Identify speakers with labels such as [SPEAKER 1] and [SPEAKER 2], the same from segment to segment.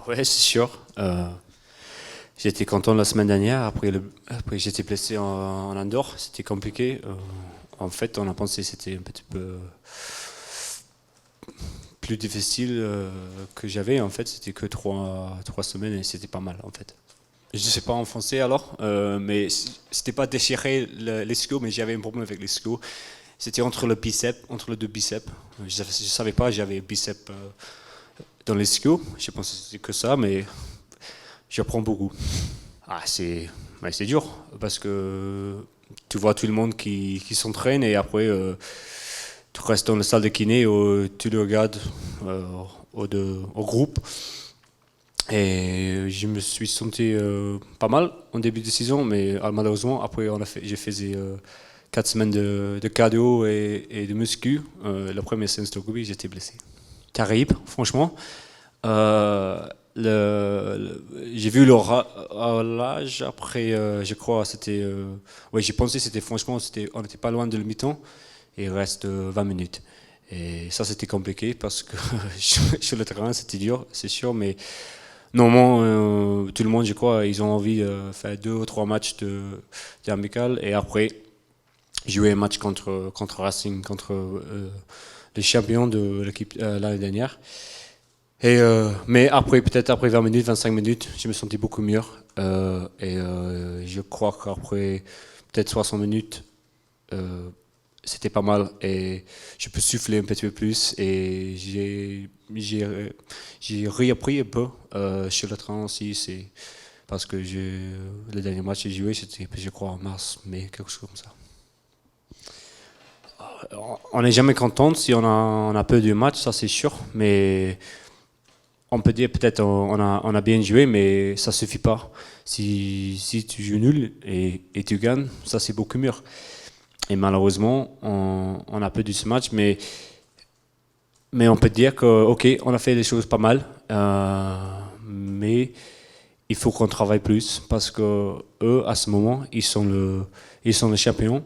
[SPEAKER 1] Ouais, c'est sûr. J'étais content la semaine dernière. Après j'étais blessé en Andorre. C'était compliqué. En fait, on a pensé que c'était un petit peu plus difficile que j'avais. En fait, c'était que trois semaines et c'était pas mal en fait. Je sais pas en français alors, mais c'était pas déchirer l'ischio, mais j'avais un problème avec l'ischio. C'était entre le bicep, entre les deux biceps. Je savais pas, j'avais biceps dans l'ischio. Je pensais que c'était que ça, mais j'apprends beaucoup. C'est dur parce que tu vois tout le monde qui s'entraîne et après tu restes dans la salle de kiné où tu le regardes euh, au groupe. Et je me suis senti pas mal en début de saison, mais malheureusement, après j'ai fait 4 semaines de cardio et de muscu. La première séance de rugby, j'étais blessé. Terrible, franchement. Euh, j'ai vu l'âge après, je crois, ouais, j'ai pensé, franchement, on n'était pas loin de le mi-temps, et il reste 20 minutes. Et ça, c'était compliqué parce que sur le terrain, c'était dur, c'est sûr, mais normalement, tout le monde, je crois, ils ont envie de faire 2 ou 3 matchs d'amical et après jouer un match contre Racing, contre les champions de l'équipe l'année dernière. Mais peut-être après 20 minutes, 25 minutes, je me sentais beaucoup mieux. Je crois qu'après peut-être 60 minutes, euh, c'était pas mal. Et je peux souffler un petit peu plus. Et j'ai réappris un peu sur le train aussi. C'est parce que le dernier match que j'ai joué, c'était, je crois, en mars, mai, quelque chose comme ça. On n'est jamais content si on a peu de matchs, ça c'est sûr. Mais on peut dire peut-être on a bien joué, mais ça suffit pas. Si tu joues nul et tu gagnes, ça c'est beaucoup mieux. Et malheureusement, on a perdu ce match, mais on peut dire que ok, on a fait des choses pas mal, mais il faut qu'on travaille plus parce que eux, à ce moment, ils sont les champions,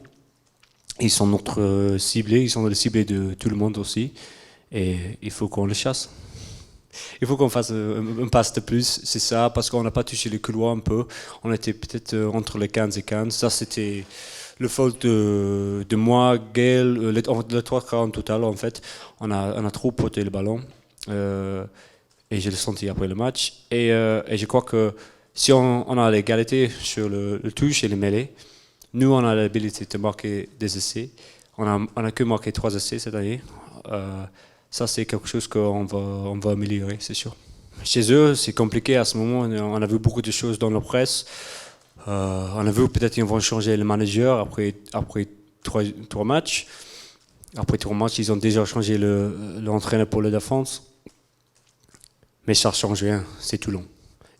[SPEAKER 1] ils sont notre ciblé, ils sont le ciblé de tout le monde aussi, et il faut qu'on les chasse. Il faut qu'on fasse un passe de plus, c'est ça, parce qu'on n'a pas touché les couloirs un peu. On était peut-être entre les 15 et 15. Ça, c'était le faute de moi, Gaël, les 3 quarts en total, en fait. On a trop porté le ballon. Euh, et je l'ai senti après le match. Et je crois que si on a l'égalité sur le touche et le mêlée, nous, on a l'habilité de marquer des essais. On a que marqué 3 essais cette année. Euh, Ça, c'est quelque chose on va améliorer, c'est sûr. Chez eux, c'est compliqué à ce moment. On a vu beaucoup de choses dans la presse. On a vu peut-être qu'ils vont changer le manager après 3 matchs. Après 3 matchs, ils ont déjà changé l'entraîneur pour la défense. Mais ça ne change rien, c'est tout long.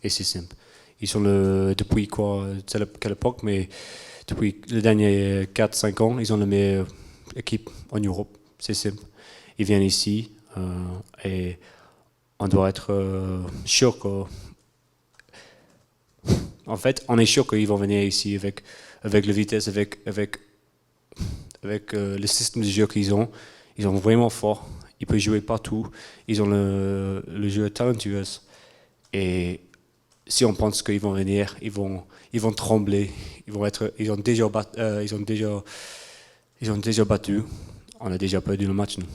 [SPEAKER 1] Et c'est simple. Ils sont depuis quoi, quelle époque, mais depuis les derniers 4 5 ans, ils ont la meilleure équipe en Europe. C'est simple. Ils viennent ici et on doit être sûr que. En fait, on est sûr qu'ils vont venir ici avec la vitesse, avec le système de jeu qu'ils ont. Ils sont vraiment forts. Ils peuvent jouer partout. Ils ont le jeu talentueux. Et si on pense qu'ils vont venir, ils vont trembler. Ils ont déjà battu. On a déjà perdu le match, nous.